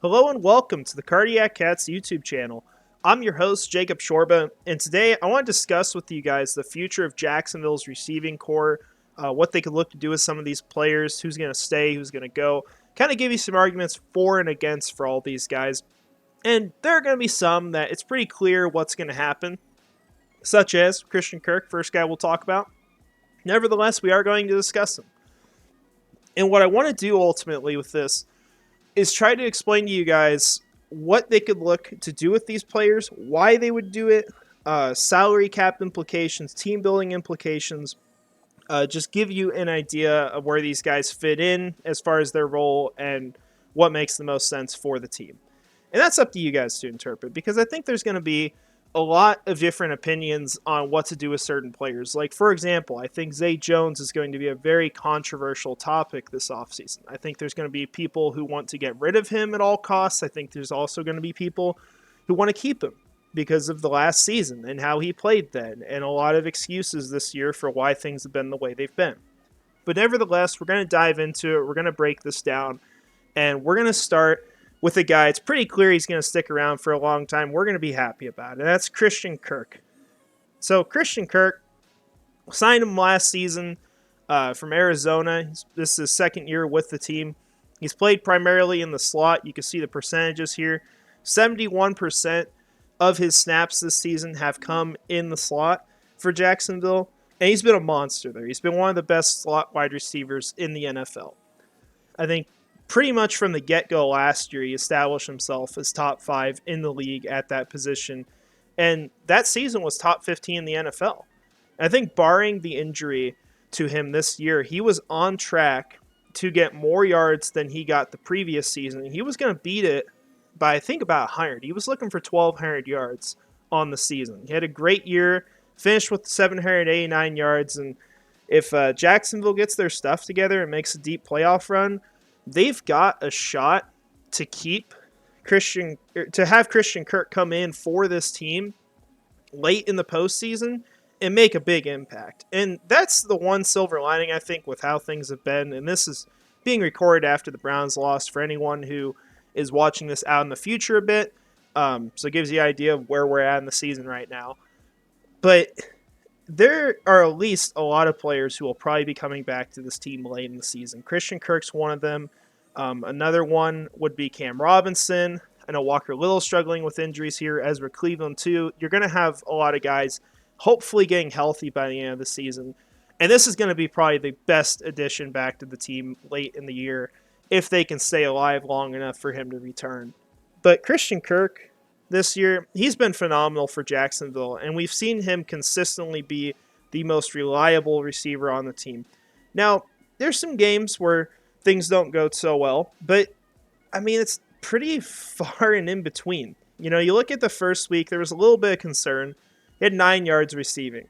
Hello and welcome to the Cardiac Cats YouTube channel. I'm your host, Jacob Shorba, and today I want to discuss with you guys the future of Jacksonville's receiving core, what they could look to do with some of these players, who's going to stay, who's going to go, kind of give you some arguments for and against for all these guys. And there are going to be some that it's pretty clear what's going to happen, such as Christian Kirk, first guy we'll talk about. Nevertheless, we are going to discuss him. And what I want to do ultimately with this is try to explain to you guys what they could look to do with these players, why they would do it, salary cap implications, team building implications, just give you an idea of where these guys fit in as far as their role and what makes the most sense for the team. And that's up to you guys to interpret, because I think there's going to be a lot of different opinions on what to do with certain players. Like, for example, I think Zay Jones is going to be a very controversial topic this offseason. I think there's going to be people who want to get rid of him at all costs. I think there's also going to be people who want to keep him because of the last season and how he played then, and a lot of excuses this year for why things have been the way they've been. But nevertheless, we're going to dive into it. We're going to break this down, and we're going to start with a guy. It's pretty clear he's going to stick around for a long time. We're going to be happy about it. And that's Christian Kirk. So Christian Kirk, signed him last season from Arizona. This is his second year with the team. He's played primarily in the slot. You can see the percentages here. 71% of his snaps this season have come in the slot for Jacksonville. And he's been a monster there. He's been one of the best slot wide receivers in the NFL. I think pretty much from the get-go last year, he established himself as top 5 in the league at that position. And that season was top 15 in the NFL. I think barring the injury to him this year, he was on track to get more yards than he got the previous season. He was going to beat it by, I think, about 100. He was looking for 1,200 yards on the season. He had a great year, finished with 789 yards. And if Jacksonville gets their stuff together and makes a deep playoff run, they've got a shot to have Christian Kirk come in for this team late in the postseason and make a big impact. And that's the one silver lining, I think, with how things have been. And this is being recorded after the Browns lost for anyone who is watching this out in the future a bit. So it gives you an idea of where we're at in the season right now. But there are at least a lot of players who will probably be coming back to this team late in the season. Christian Kirk's one of them. Another one would be Cam Robinson. I know Walker Little struggling with injuries here, as with Cleveland too. You're going to have a lot of guys hopefully getting healthy by the end of the season. And this is going to be probably the best addition back to the team late in the year if they can stay alive long enough for him to return. But Christian Kirk, this year, he's been phenomenal for Jacksonville, and we've seen him consistently be the most reliable receiver on the team. Now, there's some games where things don't go so well, but, I mean, it's pretty far and in between. You know, you look at the first week, there was a little bit of concern. He had 9 yards receiving.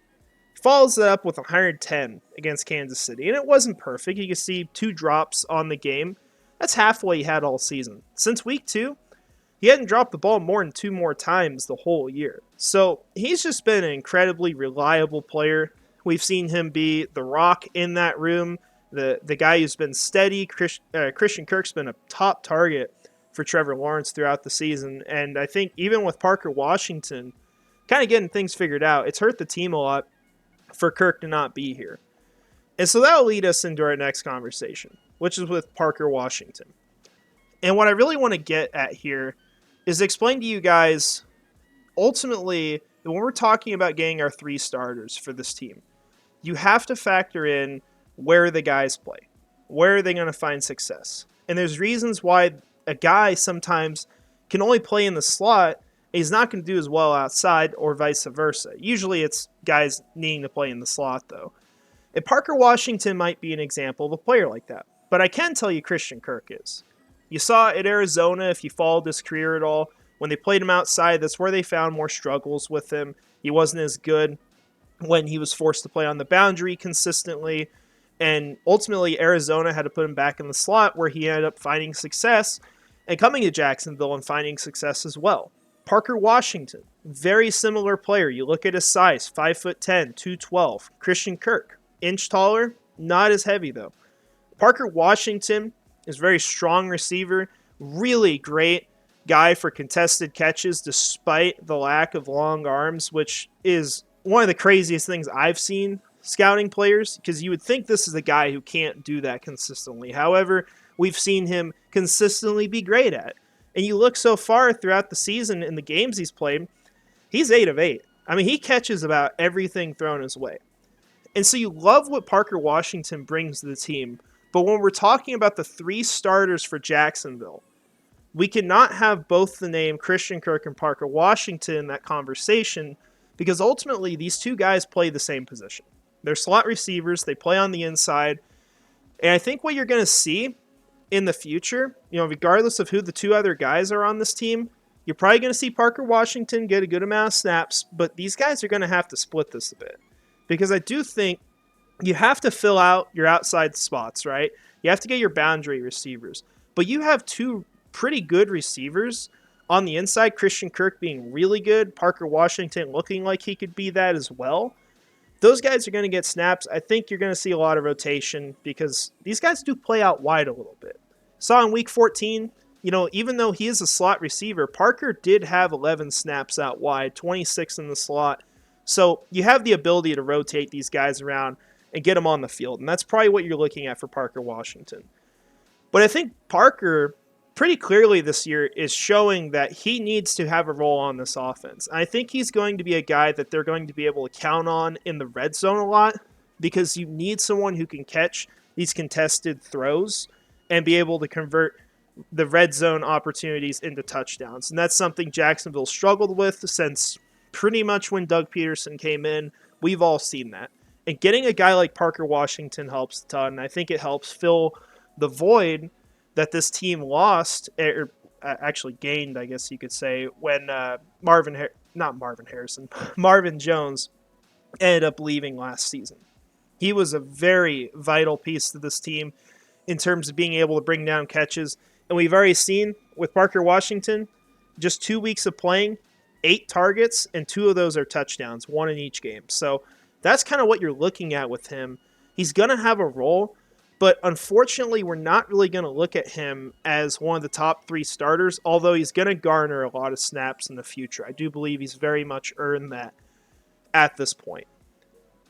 He follows it up with 110 against Kansas City, and it wasn't perfect. You can see 2 drops on the game. That's half what he had all season. Since week 2, he hadn't dropped the ball more than 2 more times the whole year. So he's just been an incredibly reliable player. We've seen him be the rock in that room, the guy who's been steady. Christian Kirk's been a top target for Trevor Lawrence throughout the season. And I think even with Parker Washington kind of getting things figured out, it's hurt the team a lot for Kirk to not be here. And so that'll lead us into our next conversation, which is with Parker Washington. And what I really want to get at here is explain to you guys, ultimately, when we're talking about getting our 3 starters for this team, you have to factor in where the guys play. Where are they going to find success? And there's reasons why a guy sometimes can only play in the slot, and he's not going to do as well outside, or vice versa. Usually it's guys needing to play in the slot, though. And Parker Washington might be an example of a player like that. But I can tell you Christian Kirk is. You saw at Arizona, if you followed his career at all, when they played him outside, that's where they found more struggles with him. He wasn't as good when he was forced to play on the boundary consistently. And ultimately, Arizona had to put him back in the slot, where he ended up finding success and coming to Jacksonville and finding success as well. Parker Washington, very similar player. You look at his size, 5'10", 212. Christian Kirk, inch taller, not as heavy though. Parker Washington is a very strong receiver, Really great guy for contested catches despite the lack of long arms, which is one of the craziest things I've seen scouting players, because you would think this is a guy who can't do that consistently. However, we've seen him consistently be great at it. And you look so far throughout the season in the games he's played, he's 8 of 8. I mean, he catches about everything thrown his way. And so you love what Parker Washington brings to the team. But when we're talking about the 3 starters for Jacksonville, we cannot have both the name Christian Kirk and Parker Washington in that conversation, because ultimately these 2 guys play the same position. They're slot receivers. They play on the inside. And I think what you're going to see in the future, regardless of who the 2 other guys are on this team, you're probably going to see Parker Washington get a good amount of snaps, but these guys are going to have to split this a bit. Because I do think you have to fill out your outside spots, right? You have to get your boundary receivers. But you have 2 pretty good receivers on the inside, Christian Kirk being really good, Parker Washington looking like he could be that as well. Those guys are going to get snaps. I think you're going to see a lot of rotation because these guys do play out wide a little bit. Saw in week 14, even though he is a slot receiver, Parker did have 11 snaps out wide, 26 in the slot. So you have the ability to rotate these guys around and get them on the field. And that's probably what you're looking at for Parker Washington. But I think Parker pretty clearly this year is showing that he needs to have a role on this offense. I think he's going to be a guy that they're going to be able to count on in the red zone a lot, because you need someone who can catch these contested throws and be able to convert the red zone opportunities into touchdowns. And that's something Jacksonville struggled with since pretty much when Doug Peterson came in. We've all seen that. And getting a guy like Parker Washington helps a ton. I think it helps fill the void that this team lost, or actually gained, I guess you could say, when Marvin Jones ended up leaving last season. He was a very vital piece to this team in terms of being able to bring down catches. And we've already seen with Parker Washington, just 2 weeks of playing, 8 targets, and 2 of those are touchdowns, 1 in each game. So that's kind of what you're looking at with him. He's going to have a role, but unfortunately, we're not really going to look at him as one of the top 3 starters, although he's going to garner a lot of snaps in the future. I do believe he's very much earned that at this point.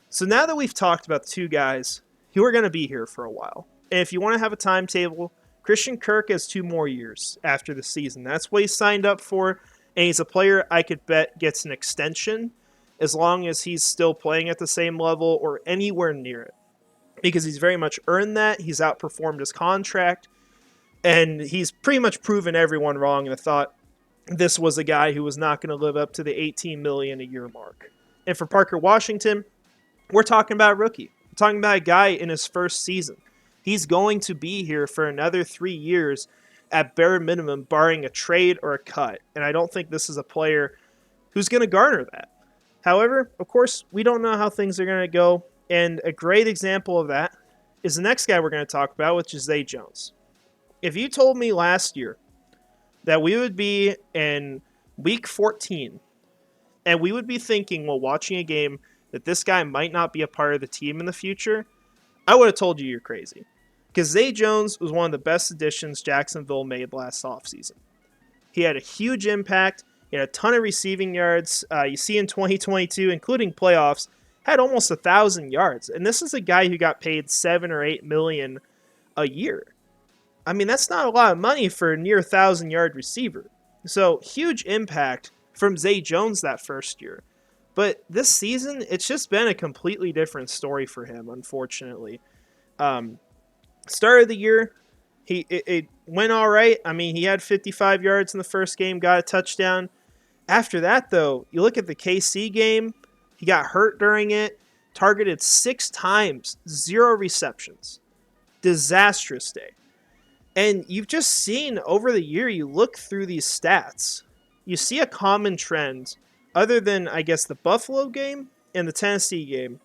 So now that we've talked about the 2 guys who are going to be here for a while, and if you want to have a timetable, Christian Kirk has 2 more years after the season. That's what he signed up for, and he's a player I could bet gets an extension as long as he's still playing at the same level or anywhere near it, because he's very much earned that. He's outperformed his contract, and he's pretty much proven everyone wrong and thought this was a guy who was not going to live up to the $18 million a year mark. And for Parker Washington, we're talking about a rookie. We're talking about a guy in his first season. He's going to be here for another 3 years at bare minimum, barring a trade or a cut. And I don't think this is a player who's going to garner that. However, of course, we don't know how things are going to go. And a great example of that is the next guy we're going to talk about, which is Zay Jones. If you told me last year that we would be in week 14 and we would be thinking while watching a game that this guy might not be a part of the team in the future, I would have told you you're crazy. Because Zay Jones was one of the best additions Jacksonville made last offseason. He had a huge impact. He had a ton of receiving yards. You see in 2022, including playoffs, had almost 1,000 yards. And this is a guy who got paid $7 or $8 million a year. I mean, that's not a lot of money for a near 1,000-yard receiver. So, huge impact from Zay Jones that first year. But this season, it's just been a completely different story for him, unfortunately. Start of the year, it went all right. I mean, he had 55 yards in the first game, got a touchdown. After that, though, you look at the KC game, he got hurt during it, targeted 6 times, 0 receptions. Disastrous day. And you've just seen over the year, you look through these stats, you see a common trend, other than, I guess, the Buffalo game and the Tennessee game,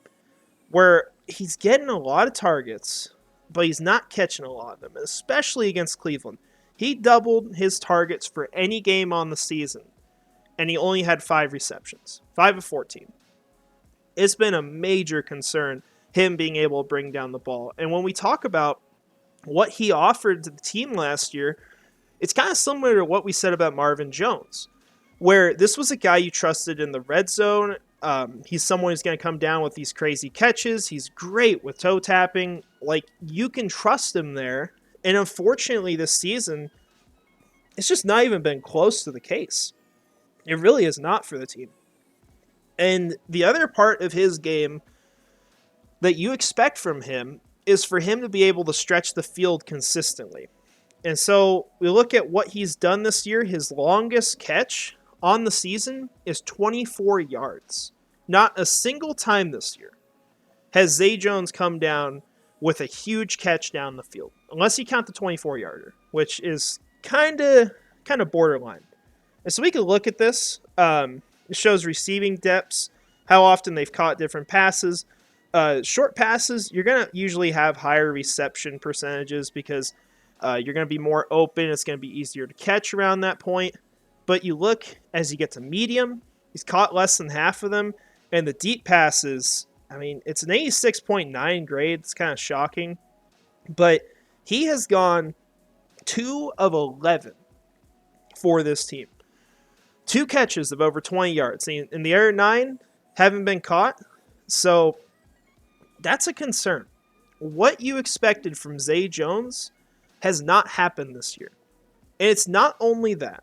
where he's getting a lot of targets, but he's not catching a lot of them, especially against Cleveland. He doubled his targets for any game on the season, and he only had 5 receptions, 5 of 14. It's been a major concern, him being able to bring down the ball. And when we talk about what he offered to the team last year, It's kind of similar to what we said about Marvin Jones, where this was a guy you trusted in the red zone. He's someone who's going to come down with these crazy catches. He's great with toe tapping. Like, you can trust him there. And unfortunately, this season, it's just not even been close to the case. It really is not for the team. And the other part of his game that you expect from him is for him to be able to stretch the field consistently. And so we look at what he's done this year. His longest catch on the season is 24 yards. Not a single time this year has Zay Jones come down with a huge catch down the field, unless you count the 24-yarder, which is kind of borderline. And so we can look at this. It shows receiving depths, how often they've caught different passes. Short passes, you're going to usually have higher reception percentages because you're going to be more open. It's going to be easier to catch around that point. But you look as you get to medium, he's caught less than half of them. And the deep passes, I mean, it's an 86.9 grade. It's kind of shocking. But he has gone 2 of 11 for this team. 2 catches of over 20 yards. In the other 9 haven't been caught. So that's a concern. What you expected from Zay Jones has not happened this year. And it's not only that,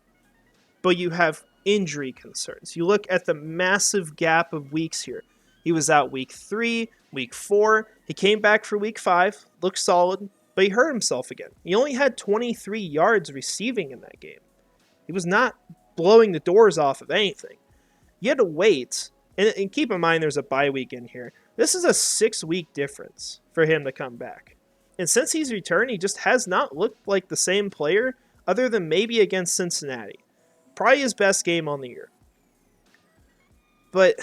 but you have injury concerns. You look at the massive gap of weeks here. He was out week 3, week 4. He came back for week 5, looked solid, but he hurt himself again. He only had 23 yards receiving in that game. He was not blowing the doors off of anything. You had to wait, and keep in mind there's a bye week in here. This is a 6-week difference for him to come back. And since he's returned, he just has not looked like the same player other than maybe against Cincinnati. Probably his best game on the year. But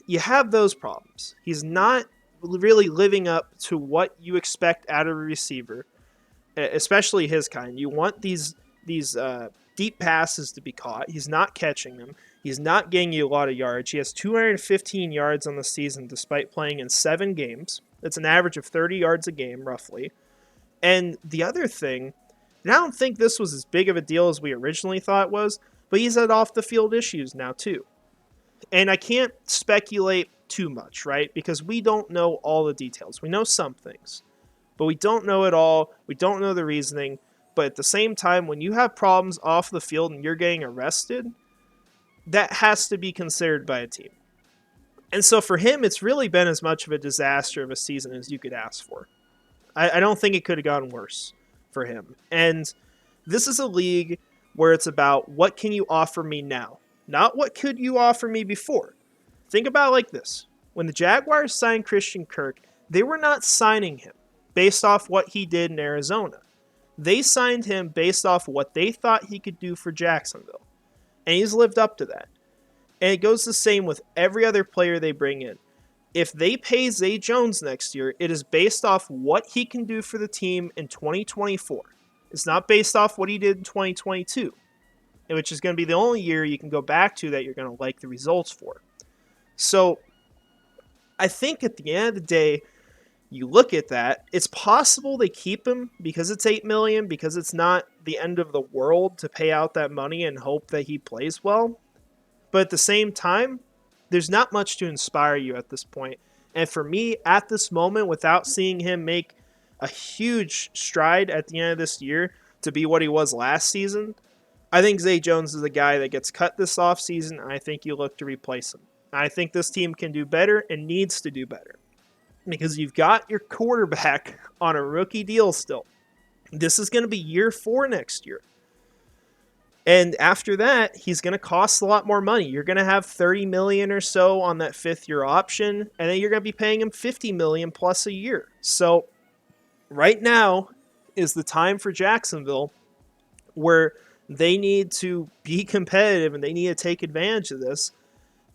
you have those problems. He's not really living up to what you expect out of a receiver, especially his kind. You want these deep passes to be caught. He's not catching them. He's not getting you a lot of yards. He has 215 yards on the season despite playing in 7 games. That's an average of 30 yards a game, roughly. And the other thing, and I don't think this was as big of a deal as we originally thought it was, but he's had off-the-field issues now too. And I can't speculate too much, right? Because we don't know all the details. We know some things, but we don't know it all. We don't know the reasoning. But at the same time, when you have problems off the field and you're getting arrested, that has to be considered by a team. And so for him, it's really been as much of a disaster of a season as you could ask for. I don't think it could have gone worse for him. And this is a league where it's about what can you offer me now, not what could you offer me before. Think about it like this. When the Jaguars signed Christian Kirk, they were not signing him based off what he did in Arizona. They signed him based off what they thought he could do for Jacksonville. And he's lived up to that. And it goes the same with every other player they bring in. If they pay Zay Jones next year, it is based off what he can do for the team in 2024. It's not based off what he did in 2022, which is going to be the only year you can go back to that you're going to like the results for. So I think at the end of the day, you look at that, it's possible they keep him because it's $8 million, because it's not the end of the world to pay out that money and hope that he plays well. But at the same time, there's not much to inspire you at this point. And for me, at this moment, without seeing him make a huge stride at the end of this year to be what he was last season, I think Zay Jones is a guy that gets cut this offseason, and I think you look to replace him. I think this team can do better and needs to do better because you've got your quarterback on a rookie deal still. This is going to be year 4 next year. And after that, he's going to cost a lot more money. You're going to have $30 million or so on that 5th-year option, and then you're going to be paying him $50 million plus a year. So right now is the time for Jacksonville where they need to be competitive and they need to take advantage of this.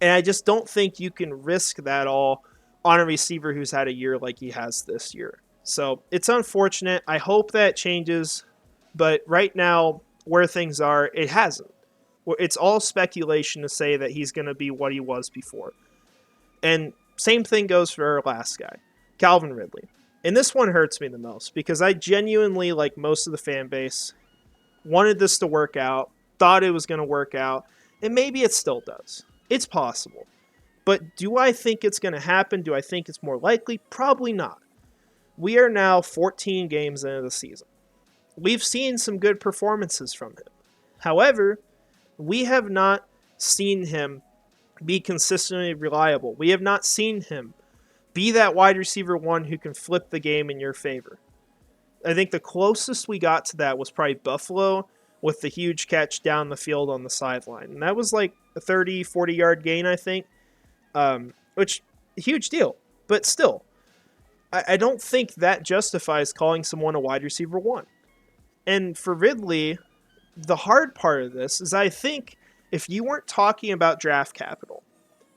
And I just don't think you can risk that all on a receiver who's had a year like he has this year. So it's unfortunate. I hope that changes. But right now, where things are, it hasn't. It's all speculation to say that he's going to be what he was before. And same thing goes for our last guy, Calvin Ridley. And this one hurts me the most because I genuinely, like most of the fan base, wanted this to work out, thought it was going to work out, and maybe it still does. It's possible. But do I think it's going to happen? Do I think it's more likely? Probably not. We are now 14 games into the season. We've seen some good performances from him. However, we have not seen him be consistently reliable. We have not seen him be that wide receiver one who can flip the game in your favor. I think the closest we got to that was probably Buffalo with the huge catch down the field on the sideline. And that was like a 30, 40-yard gain, I think, which huge deal. But still, I don't think that justifies calling someone a wide receiver one. And for Ridley, the hard part of this is I think if you weren't talking about draft capital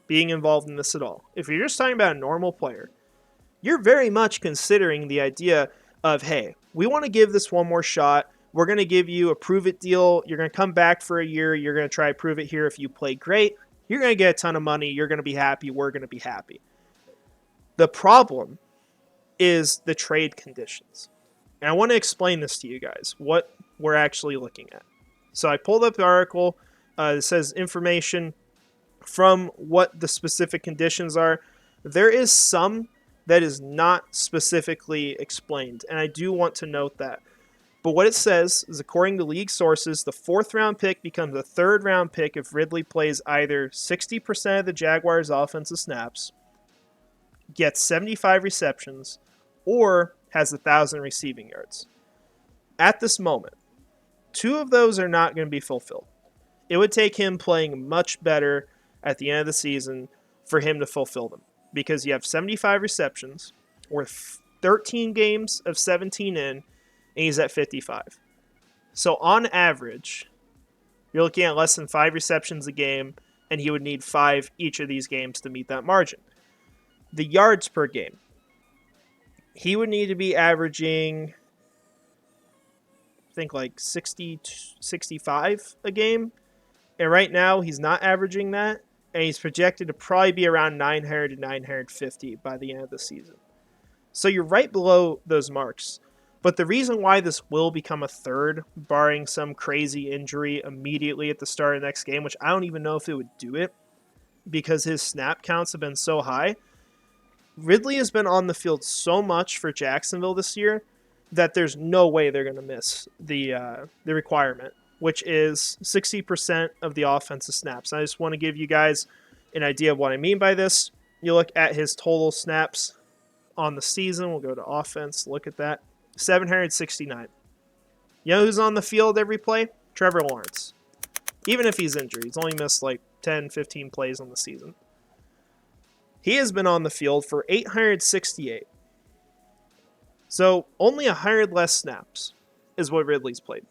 being involved in this at all, if you're just talking about a normal player, you're very much considering the idea of, hey, we want to give this one more shot. We're going to give you a prove-it deal. You're going to come back for a year. You're going to try to prove it here. If you play great, you're going to get a ton of money. You're going to be happy. We're going to be happy. The problem is the trade conditions. And I want to explain this to you guys, what we're actually looking at. So I pulled up the article. It says information from what the specific conditions are. There is some that is not specifically explained, and I do want to note that. But what it says is, according to league sources, the 4th-round pick becomes a 3rd-round pick if Ridley plays either 60% of the Jaguars' offensive snaps, gets 75 receptions, or has 1,000 receiving yards. At this moment, 2 of those are not going to be fulfilled. It would take him playing much better at the end of the season for him to fulfill them, because you have 75 receptions, or 13 games of 17 in, and he's at 55. So on average, you're looking at less than 5 receptions a game, and he would need 5 each of these games to meet that margin. The yards per game, he would need to be averaging, I think, like 60, 65 a game. And right now, he's not averaging that. And he's projected to probably be around 900 to 950 by the end of the season. So you're right below those marks. But the reason why this will become a 3rd, barring some crazy injury immediately at the start of the next game, which I don't even know if it would do it, because his snap counts have been so high. Ridley has been on the field so much for Jacksonville this year that there's no way they're going to miss the requirement, which is 60% of the offensive snaps. I just want to give you guys an idea of what I mean by this. You look at his total snaps on the season. We'll go to offense. Look at that. 769. You know who's on the field every play? Trevor Lawrence. Even if he's injured. He's only missed like 10, 15 plays on the season. He has been on the field for 868. So only 100 less snaps is what Ridley's played.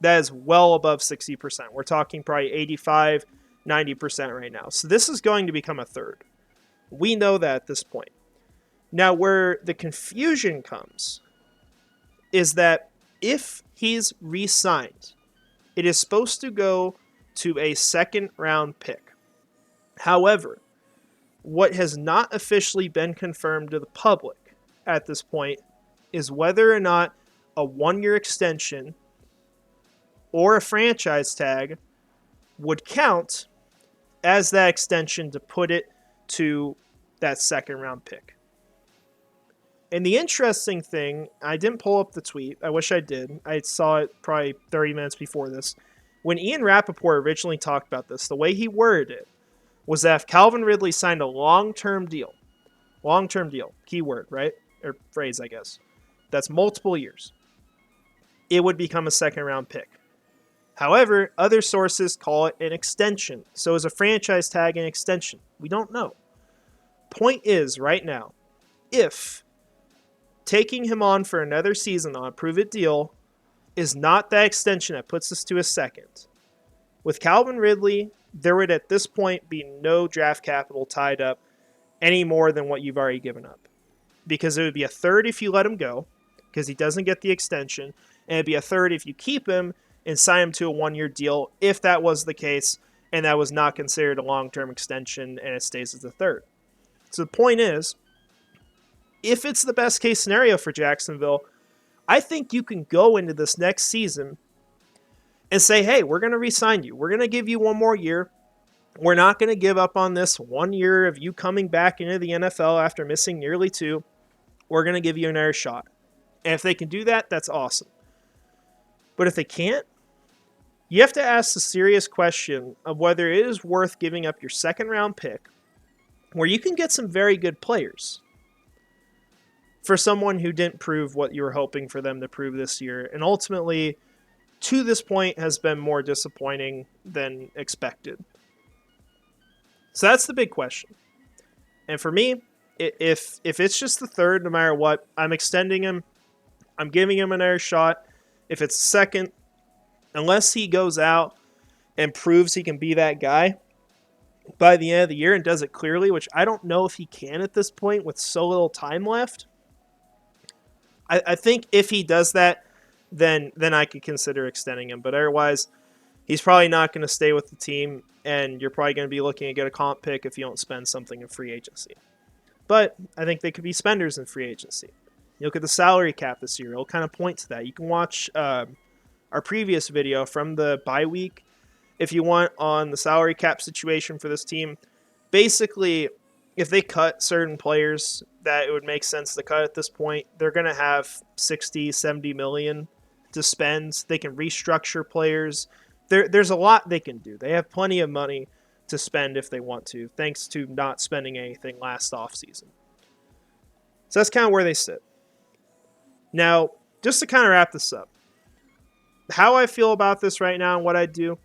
That is well above 60%. We're talking probably 85, 90% right now. So this is going to become a 3rd. We know that at this point. Now, where the confusion comes is that if he's re-signed, it is supposed to go to a 2nd-round pick. However, what has not officially been confirmed to the public at this point is whether or not a 1-year extension or a franchise tag would count as that extension to put it to that 2nd-round pick. And the interesting thing, I didn't pull up the tweet. I wish I did. I saw it probably 30 minutes before this. When Ian Rappaport originally talked about this, the way he worded it was that if Calvin Ridley signed a long-term deal, keyword, right? Or phrase, I guess. That's multiple years. It would become a 2nd-round pick. However, other sources call it an extension. So is a franchise tag an extension? We don't know. Point is, right now, if taking him on for another season on a prove-it deal is not that extension that puts us to a 2nd, with Calvin Ridley, there would at this point be no draft capital tied up any more than what you've already given up. Because it would be a 3rd if you let him go, because he doesn't get the extension, and it'd be a 3rd if you keep him and sign him to a 1-year deal, if that was the case, and that was not considered a long-term extension, and it stays as a 3rd. So the point is, if it's the best case scenario for Jacksonville, I think you can go into this next season and say, hey, we're going to re-sign you. We're going to give you one more year. We're not going to give up on this 1 year of you coming back into the NFL after missing nearly 2. We're going to give you another shot. And if they can do that, that's awesome. But if they can't, you have to ask the serious question of whether it is worth giving up your second round pick, where you can get some very good players, for someone who didn't prove what you were hoping for them to prove this year, and ultimately, to this point, has been more disappointing than expected. So that's the big question. And for me, if it's just the third, no matter what, I'm extending him. I'm giving him another shot. If it's second, unless he goes out and proves he can be that guy by the end of the year and does it clearly, which I don't know if he can at this point with so little time left. I think if he does that, then I could consider extending him. But otherwise, he's probably not going to stay with the team, and you're probably going to be looking to get a comp pick if you don't spend something in free agency. But I think they could be spenders in free agency. You look at the salary cap this year, it'll kind of point to that. You can watch our previous video from the bye week if you want on the salary cap situation for this team. Basically, if they cut certain players that it would make sense to cut at this point, they're going to have 60, 70 million to spend. They can restructure players. There's a lot they can do. They have plenty of money to spend if they want to, thanks to not spending anything last offseason. So that's kind of where they sit. Now, just to kind of wrap this up, how I feel about this right now and what I do,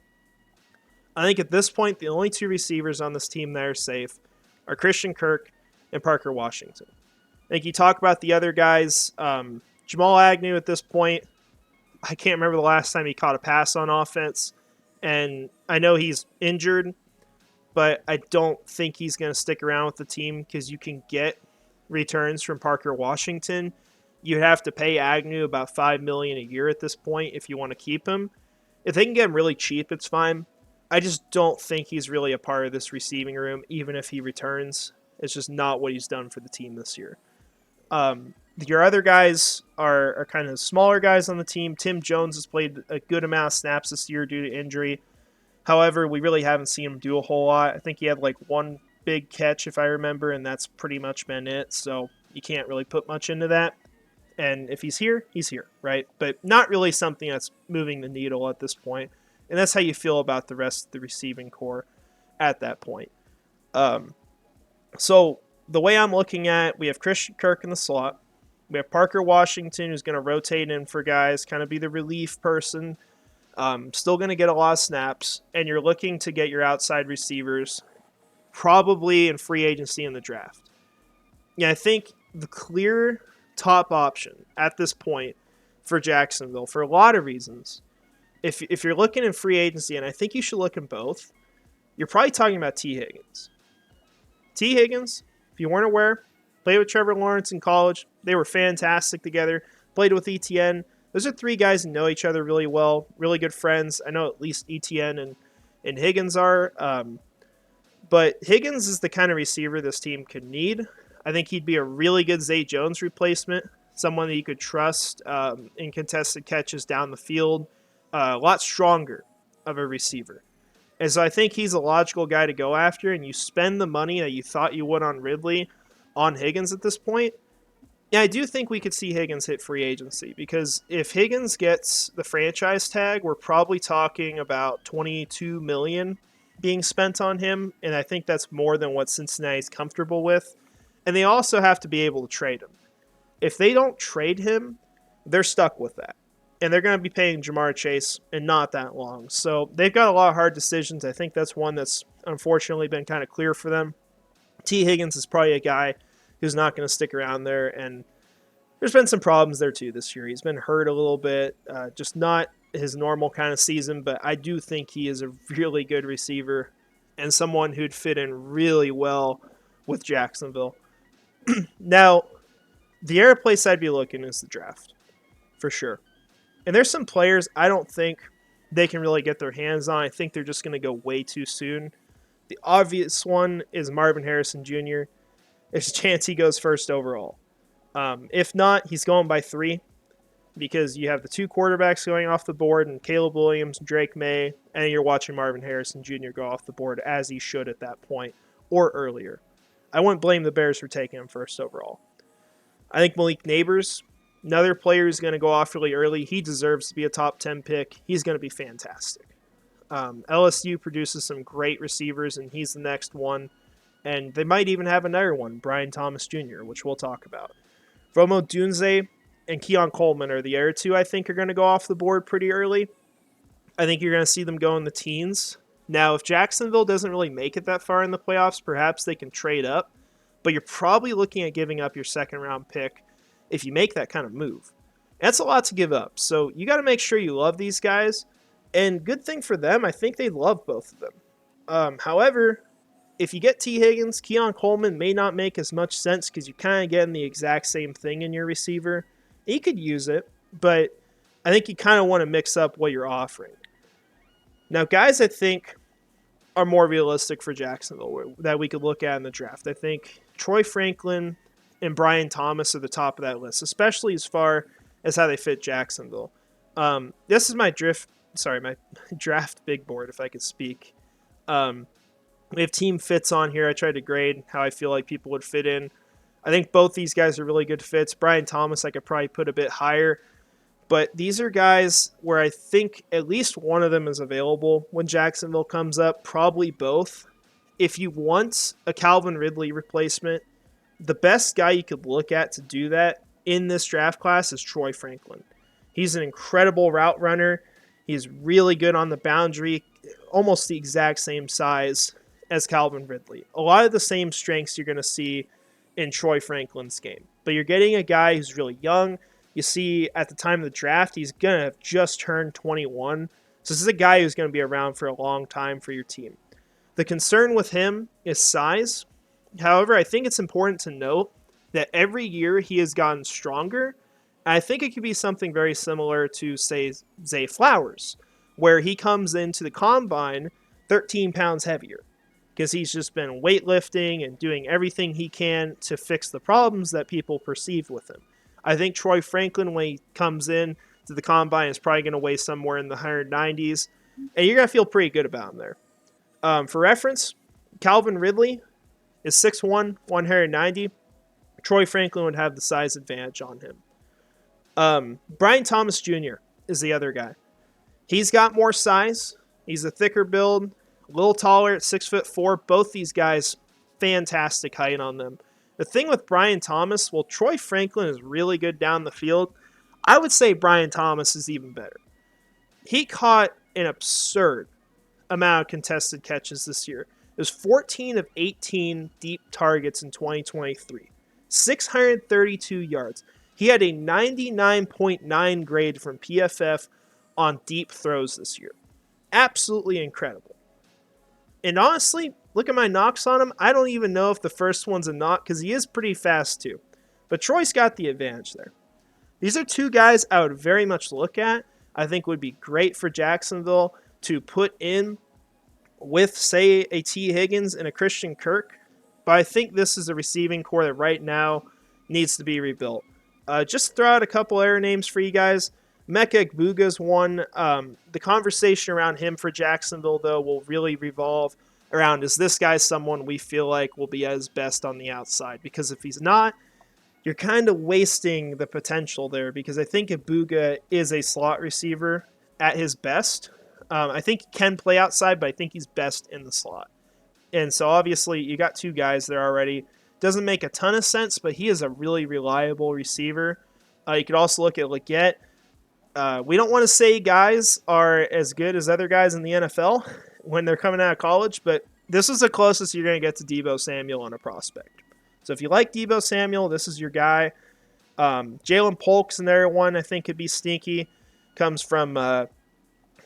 I think at this point, the only 2 receivers on this team that are safe are Christian Kirk and Parker Washington. I think you talk about the other guys, Jamal Agnew at this point, I can't remember the last time he caught a pass on offense, and I know he's injured, but I don't think he's going to stick around with the team because you can get returns from Parker Washington. You'd have to pay Agnew about $5 million a year at this point if you want to keep him. If they can get him really cheap, it's fine. I just don't think he's really a part of this receiving room, even if he returns. It's just not what he's done for the team this year. Your other guys are kind of smaller guys on the team. Tim Jones has played a good amount of snaps this year due to injury. However, we really haven't seen him do a whole lot. I think he had like 1 big catch, if I remember, and that's pretty much been it. So you can't really put much into that. And if he's here, right? But not really something that's moving the needle at this point. And that's how you feel about the rest of the receiving core at that point. So the way I'm looking at it, we have Christian Kirk in the slot. We have Parker Washington, who's going to rotate in for guys, kind of be the relief person. Still going to get a lot of snaps. And you're looking to get your outside receivers probably in free agency in the draft. Yeah, I think the clear top option at this point for Jacksonville, for a lot of reasons, if you're looking in free agency, and I think you should look in both, you're probably talking about T. Higgins. T. Higgins, if you weren't aware, played with Trevor Lawrence in college. They were fantastic together. Played with ETN. Those are 3 guys who know each other really well, really good friends. I know at least ETN and Higgins are. But Higgins is the kind of receiver this team could need. I think he'd be a really good Zay Jones replacement, someone that you could trust in contested catches down the field. A lot stronger of a receiver. And so I think he's a logical guy to go after, and you spend the money that you thought you would on Ridley on Higgins at this point. Yeah, I do think we could see Higgins hit free agency, because if Higgins gets the franchise tag, we're probably talking about $22 million being spent on him, and I think that's more than what Cincinnati's comfortable with. And they also have to be able to trade him. If they don't trade him, they're stuck with that. And they're going to be paying Jamar Chase in not that long. So they've got a lot of hard decisions. I think that's one that's unfortunately been kind of clear for them. T. Higgins is probably a guy who's not going to stick around there. And there's been some problems there too this year. He's been hurt a little bit. Just not his normal kind of season. But I do think he is a really good receiver and someone who'd fit in really well with Jacksonville. Now, the other place I'd be looking is the draft, for sure. And there's some players I don't think they can really get their hands on. I think they're just going to go way too soon. The obvious one is Marvin Harrison Jr. There's a chance he goes first overall. If not, he's going by 3. because you have the two quarterbacks going off the board and Caleb Williams, Drake May, and you're watching Marvin Harrison Jr. go off the board as he should at that point or earlier. I wouldn't blame the Bears for taking him first overall. I think Malik Neighbors, another player who's going to go off really early. He deserves to be a top 10 pick. He's going to be fantastic. LSU produces some great receivers, and he's the next one. And they might even have another one, Brian Thomas Jr., which we'll talk about. Rome Odunze and Keon Coleman are the other two I think are going to go off the board pretty early. I think you're going to see them go in the teens. Now, if Jacksonville doesn't really make it that far in the playoffs, perhaps they can trade up. But you're probably looking at giving up your second-round pick if you make that kind of move. That's a lot to give up. So you got to make sure you love these guys. And good thing for them, I think they love both of them. However, if you get T. Higgins, Keon Coleman may not make as much sense because you kind of getting the exact same thing in your receiver. You could use it, but I think you kind of want to mix up what you're offering. Now, guys I think are more realistic for Jacksonville that we could look at in the draft. I think Troy Franklin and Brian Thomas are the top of that list, especially as far as how they fit Jacksonville. This is my draft big board, if I could speak. We have team fits on here. I tried to grade how I feel like people would fit in. I think both these guys are really good fits. Brian Thomas I could probably put a bit higher. But these are guys where I think at least one of them is available when Jacksonville comes up, probably both. If you want a Calvin Ridley replacement, the best guy you could look at to do that in this draft class is Troy Franklin. He's an incredible route runner. He's really good on the boundary, almost the exact same size as Calvin Ridley. A lot of the same strengths you're going to see in Troy Franklin's game. But you're getting a guy who's really young. You see, at the time of the draft, he's going to have just turned 21. So this is a guy who's going to be around for a long time for your team. The concern with him is size. However, I think it's important to note that every year he has gotten stronger. And I think it could be something very similar to, say, Zay Flowers, where he comes into the combine 13 pounds heavier because he's just been weightlifting and doing everything he can to fix the problems that people perceive with him. I think Troy Franklin, when he comes in to the combine, is probably going to weigh somewhere in the 190s, and you're going to feel pretty good about him there. For reference, Calvin Ridley is 6'1", 190. Troy Franklin would have the size advantage on him. Brian Thomas Jr. is the other guy. He's got more size. He's a thicker build, a little taller at 6'4". Both these guys, fantastic height on them. The thing with Brian Thomas, well, Troy Franklin is really good down the field. I would say Brian Thomas is even better. He caught an absurd amount of contested catches this year. It was 14 of 18 deep targets in 2023. 632 yards. He had a 99.9 grade from PFF on deep throws this year. Absolutely incredible. And honestly, look at my knocks on him. I don't even know if the first one's a knock because he is pretty fast too. But Troy's got the advantage there. These are two guys I would very much look at. I think would be great for Jacksonville to put in with, say, a T. Higgins and a Christian Kirk. But I think this is a receiving core that right now needs to be rebuilt. Just throw out a couple other names for you guys. Mecca Igbuga's one. The conversation around him for Jacksonville, though, will really revolve around, is this guy someone we feel like will be at his best on the outside? Because if he's not, you're kind of wasting the potential there, because I think Igbuga is a slot receiver at his best. I think he can play outside, but I think he's best in the slot. And so obviously you got two guys there already. Doesn't make a ton of sense, but he is a really reliable receiver. You could also look at Leggett. We don't want to say guys are as good as other guys in the NFL when they're coming out of college, but this is the closest you're going to get to Deebo Samuel on a prospect. So if you like Deebo Samuel, this is your guy. Jalen Polk's another one I think could be sneaky. Comes from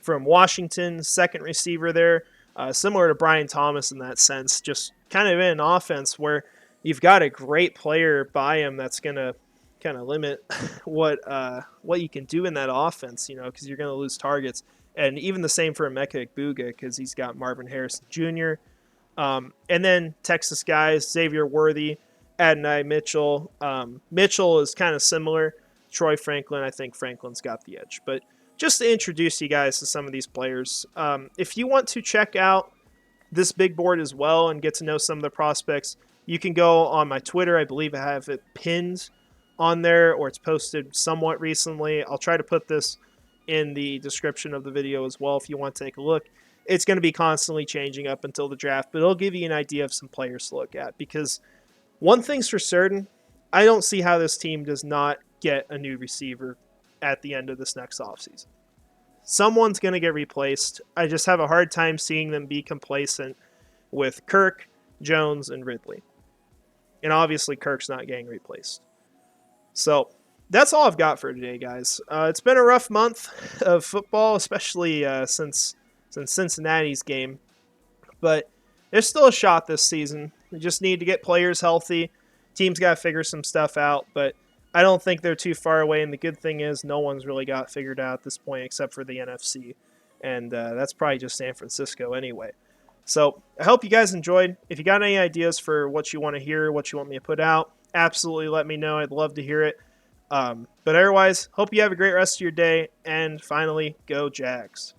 Washington, second receiver there. Similar to Brian Thomas in that sense, just kind of in an offense where you've got a great player by him that's going to kind of limit what you can do in that offense, because you're going to lose targets. And even the same for Emeka Egbuka, because he's got Marvin Harrison Jr. And then Texas guys, Xavier Worthy, Adonai Mitchell. Mitchell is kind of similar Troy Franklin, I think Franklin's got the edge. But just to introduce you guys to some of these players, if you want to check out this big board as well and get to know some of the prospects, you can go on my Twitter. I believe I have it pinned on there, or it's posted somewhat recently. I'll try to put this in the description of the video as well if you want to take a look. It's going to be constantly changing up until the draft, but it'll give you an idea of some players to look at, because one thing's for certain, I don't see how this team does not get a new receiver at the end of this next offseason. Someone's going to get replaced. I just have a hard time seeing them be complacent with Kirk, Jones, and Ridley. And obviously Kirk's not getting replaced. So that's all I've got for today, guys. It's been a rough month of football, especially since Cincinnati's game. But there's still a shot this season. We just need to get players healthy. Team's got to figure some stuff out, but I don't think they're too far away. And the good thing is no one's really got it figured out at this point except for the NFC. And that's probably just San Francisco anyway. So I hope you guys enjoyed. If you got any ideas for what you want to hear, what you want me to put out, absolutely let me know. I'd love to hear it. But otherwise, hope you have a great rest of your day. And finally, go Jags.